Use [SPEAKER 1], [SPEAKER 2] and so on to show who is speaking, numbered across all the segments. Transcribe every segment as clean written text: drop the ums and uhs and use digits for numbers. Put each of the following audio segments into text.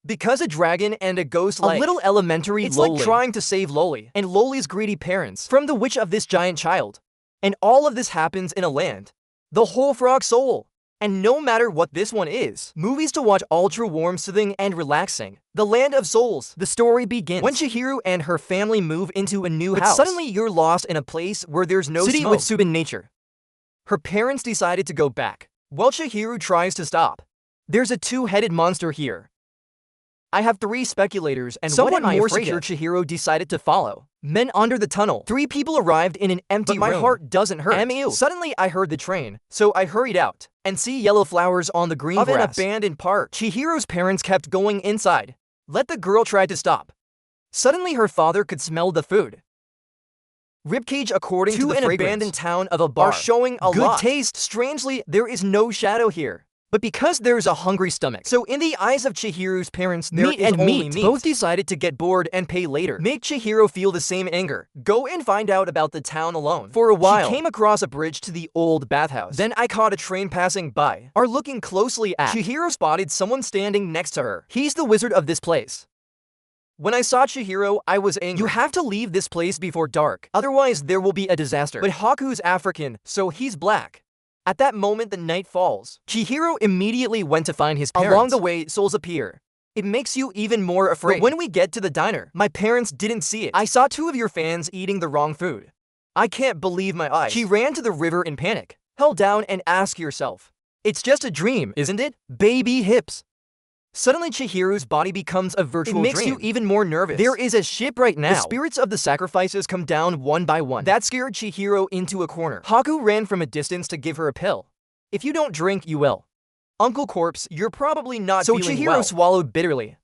[SPEAKER 1] Because a dragon and a ghost like a little elementary It's Loli. Like trying to save Loli and Loli's greedy parents from the wish of this giant child. And all of this happens in a land. The whole frog soul. And no matter what this one is, movies to watch ultra warm, soothing, and relaxing. The Land of Souls. The story begins when Chihiro and her family move into a new house. Suddenly you're lost in a place where there's no city with soothing nature. Her parents decided to go back, while Chihiro tries to stop. There's a two-headed monster here. I have 3 speculators, and someone more secure Chihiro decided to follow. Men under the tunnel. 3 people arrived in an empty room. But my heart doesn't hurt. Suddenly I heard the train, so I hurried out and see yellow flowers on the green grass. Of an abandoned park. Chihiro's parents kept going inside. Let the girl try to stop. Suddenly her father could smell the food. Ribcage according to the abandoned town of a bar are showing a good taste. Strangely, there is no shadow here. But because there's a hungry stomach, so in the eyes of Chihiro's parents, there is only meat. Both decided to get bored and pay later. Make Chihiro feel the same anger. Go and find out about the town alone. For a while, she came across a bridge to the old bathhouse. Then I caught a train passing by. Are looking closely at Chihiro spotted someone standing next to her. He's the wizard of this place. When I saw Chihiro, I was angry. You have to leave this place before dark, otherwise there will be a disaster. But Haku's African, so he's black. At that moment, the night falls. Chihiro immediately went to find his parents. Along the way, souls appear. It makes you even more afraid. But when we get to the diner, my parents didn't see it. I saw 2 of your fans eating the wrong food. I can't believe my eyes. She ran to the river in panic. Held down and ask yourself, it's just a dream, isn't it? Baby hips. Suddenly Chihiro's body becomes a virtual dream. It makes you even more nervous. There is a ship right now. The spirits of the sacrifices come down one by one. That scared Chihiro into a corner. Haku ran from a distance to give her a pill. If you don't drink, you will. Uncle Corpse, you're probably not feeling well. So Chihiro swallowed bitterly.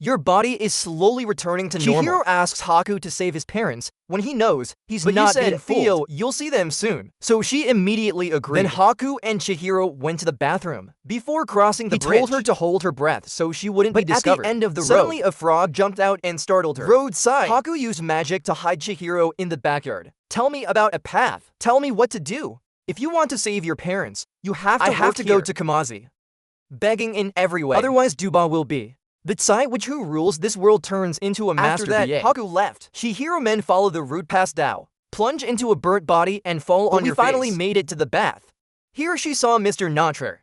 [SPEAKER 1] Your body is slowly returning to normal. Chihiro asks Haku to save his parents when he knows he's not been fooled. Theo, you'll see them soon. So she immediately agreed. Then Haku and Chihiro went to the bathroom. Before crossing the bridge, he told her to hold her breath so she wouldn't be discovered. At the end of the road, suddenly a frog jumped out and startled her. Roadside, Haku used magic to hide Chihiro in the backyard. Tell me about a path. Tell me what to do. If you want to save your parents, you have to go to Kamazi. Begging in every way. Otherwise, Duba will be. The Tsai which who rules this world turns into a master. After that, Haku left. Chihiro men follow the route past Dao, plunge into a burnt body, and fall on your face. We finally made it to the bath. Here she saw Mr. Natcher.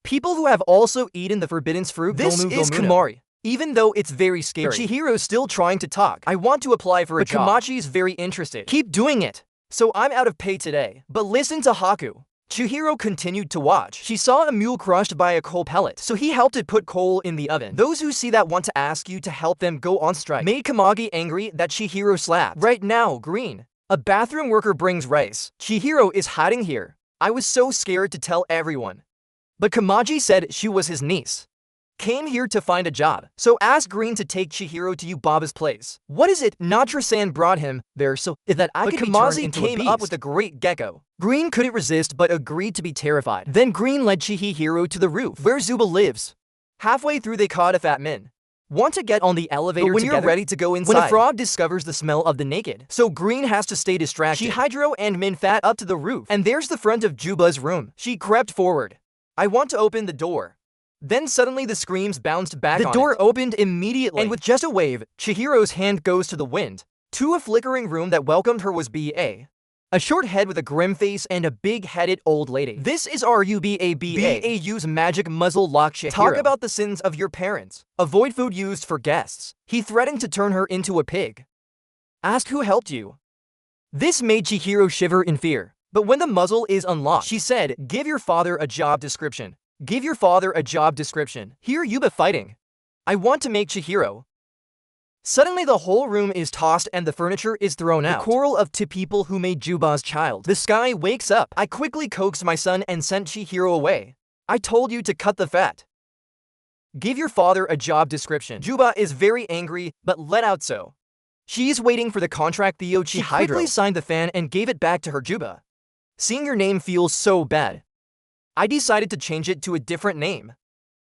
[SPEAKER 1] People who have also eaten the forbidden fruit. This is Kamari. Even though it's very scary, but Chihiro's still trying to talk. I want to apply for a job. But Kamachi's very interested. Keep doing it. So I'm out of pay today. But listen to Haku. Chihiro continued to watch. She saw a mule crushed by a coal pellet, so he helped it put coal in the oven. Those who see that want to ask you to help them go on strike. Made Kamagi angry that Chihiro slapped. Right now, Green. A bathroom worker brings rice. Chihiro is hiding here. I was so scared to tell everyone. But Kamaji said she was his niece. Came here to find a job, so asked Green to take Chihiro to Yubaba's place. What is it? Natra-san brought him there so that I could be turned into a beast. Came up with a great gecko. Green couldn't resist but agreed to be terrified. Then Green led Chihiro to the roof, where Zuba lives. Halfway through they caught a fat man. Want to get on the elevator but when together? You're ready to go inside. When a frog discovers the smell of the naked, so Green has to stay distracted. Chihiro and Min fat up to the roof, and there's the front of Juba's room. She crept forward. I want to open the door. Then suddenly the screams bounced back on it. The door opened immediately, and with just a wave, Chihiro's hand goes to the wind. To a flickering room that welcomed her was B.A. A short head with a grim face and a big-headed old lady. This is RUBA. B.A. use magic muzzle lock Chihiro. Talk about the sins of your parents. Avoid food used for guests. He threatened to turn her into a pig. Ask who helped you. This made Chihiro shiver in fear. But when the muzzle is unlocked, she said, give your father a job description. Give your father a job description. Here Yuba fighting. I want to make Chihiro. Suddenly the whole room is tossed and the furniture is thrown out. The quarrel of 2 people who made Juba's child. The sky wakes up. I quickly coaxed my son and sent Chihiro away. I told you to cut the fat. Give your father a job description. Juba is very angry, but let out so. She's waiting for the contract. Theo Chihiro. She quickly signed the fan and gave it back to her. Juba. Seeing your name feels so bad. I decided to change it to a different name.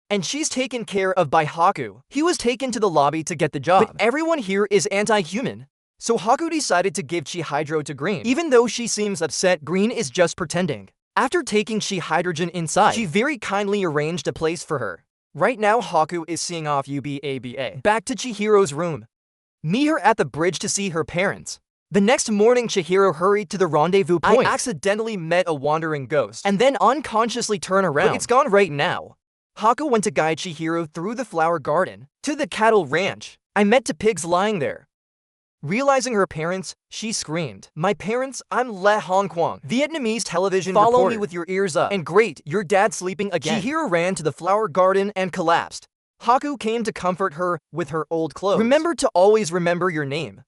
[SPEAKER 1] And she's taken care of by Haku. He was taken to the lobby to get the job. But everyone here is anti-human. So Haku decided to give Chihiro to Green. Even though she seems upset, Green is just pretending. After taking Chihydrogen inside, she very kindly arranged a place for her. Right now, Haku is seeing off UBABA. Back to Chihiro's room. Meet her at the bridge to see her parents. The next morning, Chihiro hurried to the rendezvous point. I accidentally met a wandering ghost, and then unconsciously turned around. But it's gone right now. Haku went to guide Chihiro through the flower garden to the cattle ranch. I met two pigs lying there. Realizing her parents, she screamed, "My parents, I'm Le Hong Kwang, Vietnamese television reporter. Follow me with your ears up." And great, your dad's sleeping again. Chihiro ran to the flower garden and collapsed. Haku came to comfort her with her old clothes. Remember to always remember your name.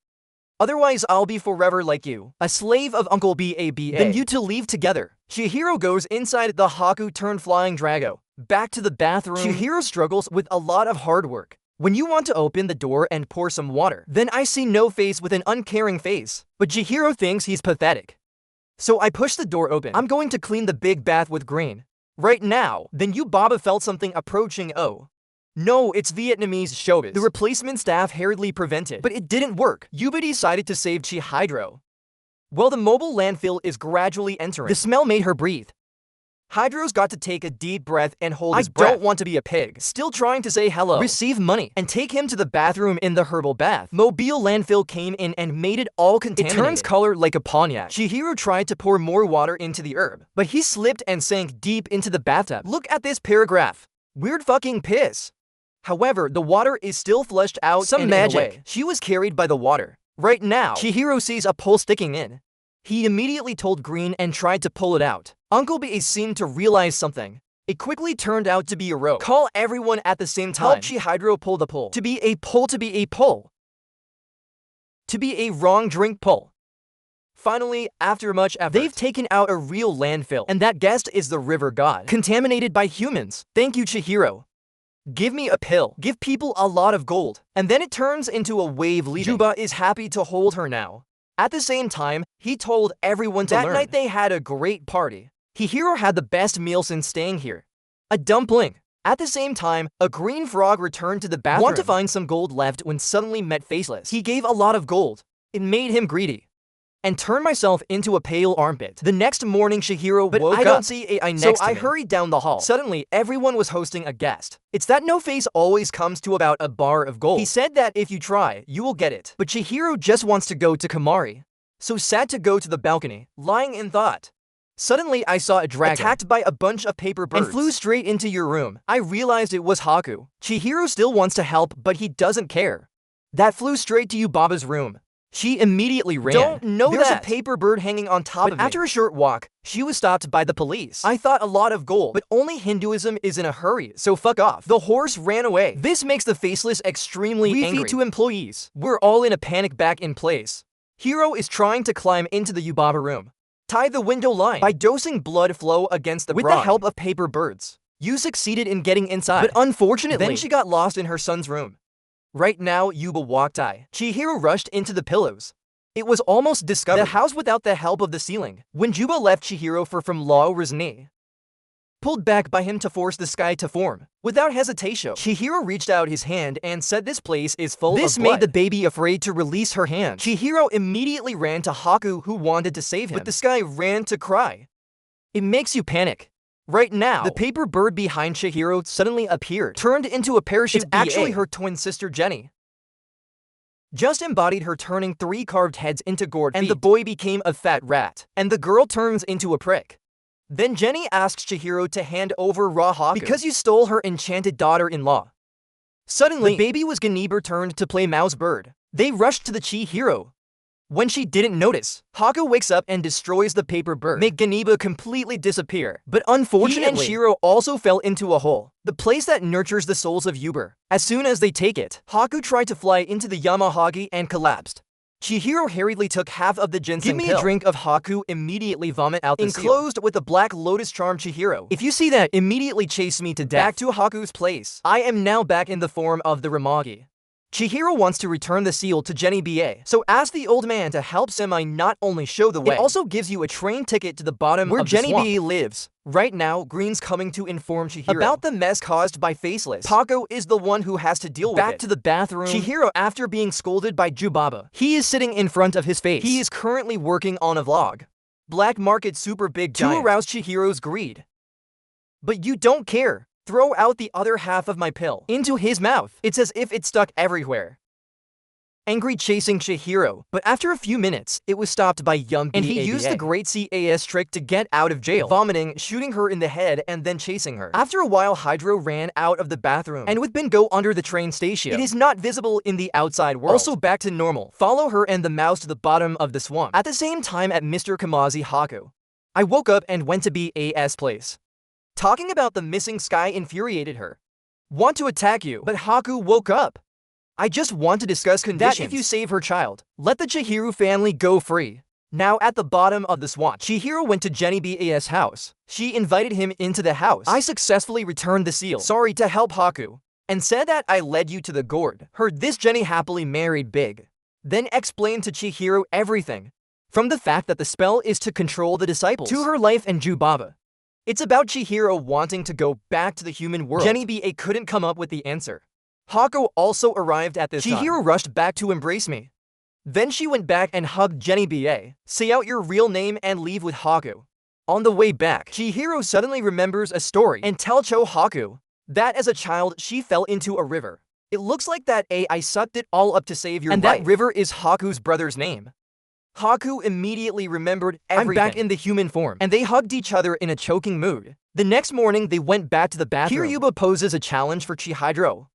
[SPEAKER 1] Otherwise, I'll be forever like you, a slave of Uncle Baba. Then you two leave together. Chihiro goes inside the Haku-turned-flying Drago. Back to the bathroom. Chihiro struggles with a lot of hard work. When you want to open the door and pour some water, then I see no face with an uncaring face. But Chihiro thinks he's pathetic. So I push the door open. I'm going to clean the big bath with green. Right now, then Baba felt something approaching. Oh. No, it's Vietnamese showbiz. The replacement staff hurriedly prevented, but it didn't work. Yuba decided to save Chihiro. Well, the mobile landfill is gradually entering. The smell made her breathe. Hydro's got to take a deep breath and hold his breath. I don't want to be a pig. Still trying to say hello. Receive money and take him to the bathroom in the herbal bath. Mobile landfill came in and made it all contaminated. It turns color like a Pontiac. Chihiro tried to pour more water into the herb, but he slipped and sank deep into the bathtub. Look at this paragraph. Weird fucking piss. However, the water is still flushed out. Some magic. She was carried by the water. Right now, Chihiro sees a pole sticking in. He immediately told Green and tried to pull it out. Uncle B seemed to realize something. It quickly turned out to be a rope. Call everyone at the same time. Help Chihiro pull the pole. To be a pole, to be a pole. To be a wrong drink pull. Finally, after much effort, they've taken out a real landfill. And that guest is the river god, contaminated by humans. Thank you, Chihiro. Give me a pill. Give people a lot of gold. And then it turns into a wave leaving. Juba is happy to hold her now. At the same time, he told everyone to learn. That night they had a great party. Chihiro had the best meal since staying here. A dumpling. At the same time, a green frog returned to the bathroom. Want to find some gold left when suddenly met Faceless. He gave a lot of gold. It made him greedy. And turned myself into a pale armpit. The next morning, Chihiro woke up. I don't see AI next to me. So I hurried down the hall. Suddenly, everyone was hosting a guest. It's that No Face always comes to about a bar of gold. He said that if you try, you will get it. But Chihiro just wants to go to Kamari. So sad to go to the balcony, lying in thought. Suddenly, I saw a dragon attacked by a bunch of paper birds and flew straight into your room. I realized it was Haku. Chihiro still wants to help, but he doesn't care. That flew straight to Baba's room. She immediately ran. Don't know that. There's a paper bird hanging on top of me. After a short walk, she was stopped by the police. I thought a lot of gold, but only Hinduism is in a hurry, so fuck off. The horse ran away. This makes the Faceless extremely angry. To employees. We're all in a panic back in place. Hero is trying to climb into the Yubaba room. Tie the window line by dosing blood flow against the with the help of paper birds. You succeeded in getting inside, but unfortunately, then she got lost in her son's room. Right now, Yuba walked by. Chihiro rushed into the pillows. It was almost discovered. The house without the help of the ceiling. When Juba left Chihiro from Lao Rizni, pulled back by him to force the sky to form. Without hesitation, Chihiro reached out his hand and said this place is full of blood. This made the baby afraid to release her hand. Chihiro immediately ran to Haku, who wanted to save him, but the sky ran to cry. It makes you panic. Right now, the paper bird behind Chihiro suddenly appeared, turned into a parachute. It's actually her twin sister Jenny. Just embodied her turning 3 carved heads into gourd feet, and the boy became a fat rat, and the girl turns into a prick. Then Jenny asks Chihiro to hand over Raw Haku because you stole her enchanted daughter-in-law. Suddenly, the baby was Ganiba turned to play mouse bird. They rushed to the Chihiro. When she didn't notice, Haku wakes up and destroys the paper bird, make Ganiba completely disappear. But unfortunately, he and Shiro also fell into a hole, the place that nurtures the souls of Uber. As soon as they take it, Haku tried to fly into the Yamahagi and collapsed. Chihiro hurriedly took half of the ginseng pill. Give me a drink of Haku, immediately vomit out the enclosed seal. With a black lotus charm Chihiro. If you see that, immediately chase me to death. Back to Haku's place. I am now back in the form of the Ramagi. Chihiro wants to return the seal to Jenny Ba, so ask the old man to help Semi not only show the way, it also gives you a train ticket to the bottom where of Jenny Ba lives. Right now, Green's coming to inform Chihiro about the mess caused by Faceless. Paco is the one who has to deal with it. Back to the bathroom, Chihiro, after being scolded by Jubaba, he is sitting in front of his face. He is currently working on a vlog. Black market super big giant. To arouse Chihiro's greed. But you don't care. throw out the other half of my pill into his mouth. It's as if it stuck everywhere. Angry chasing Chihiro, but after a few minutes, it was stopped by young B. And he used the great CAS trick to get out of jail, vomiting, shooting her in the head, and then chasing her. After a while, Hydro ran out of the bathroom, and with Bin go under the train station. It is not visible in the outside world. Also back to normal. Follow her and the mouse to the bottom of the swamp. At the same time at Mr. Kamazi Haku. I woke up and went to BA's place. Talking about the missing sky infuriated her. Want to attack you, but Haku woke up. I just want to discuss conditions. That if you save her child, let the Chihiro family go free. Now at the bottom of the swamp, Chihiro went to Jenny Ba's house. She invited him into the house. I successfully returned the seal, sorry to help Haku, and said that I led you to the gourd. Heard this, Jenny happily married Big. Then explained to Chihiro everything. From the fact that the spell is to control the disciples, to her life and Jubaba. It's about Chihiro wanting to go back to the human world. Jenny Ba couldn't come up with the answer. Haku also arrived at this time. Chihiro rushed back to embrace me. Then she went back and hugged Jenny Ba. Say out your real name and leave with Haku. On the way back, Chihiro suddenly remembers a story and tells Haku that as a child she fell into a river. It looks like that I sucked it all up to save your life. And that river is Haku's brother's name. Haku immediately remembered everything. I'm back in the human form, and they hugged each other in a choking mood. The next morning, they went back to the bathroom. Here Yuba poses a challenge for Chihiro.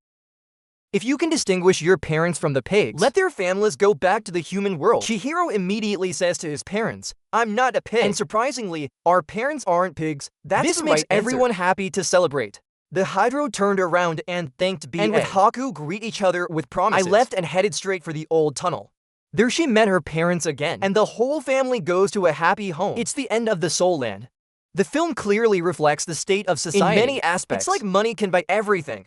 [SPEAKER 1] If you can distinguish your parents from the pigs, let their families go back to the human world. Chihiro immediately says to his parents, I'm not a pig. And surprisingly, our parents aren't pigs. This makes everyone happy to celebrate. The Hydro turned around and thanked B.A. and with Haku greet each other with promises. I left and headed straight for the old tunnel. There she met her parents again, and the whole family goes to a happy home. It's the end of the Soul Land. The film clearly reflects the state of society in many aspects. It's like money can buy everything,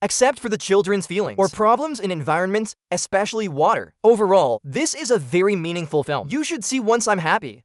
[SPEAKER 1] except for the children's feelings or problems in environments, especially water. Overall, this is a very meaningful film. You should see once I'm happy.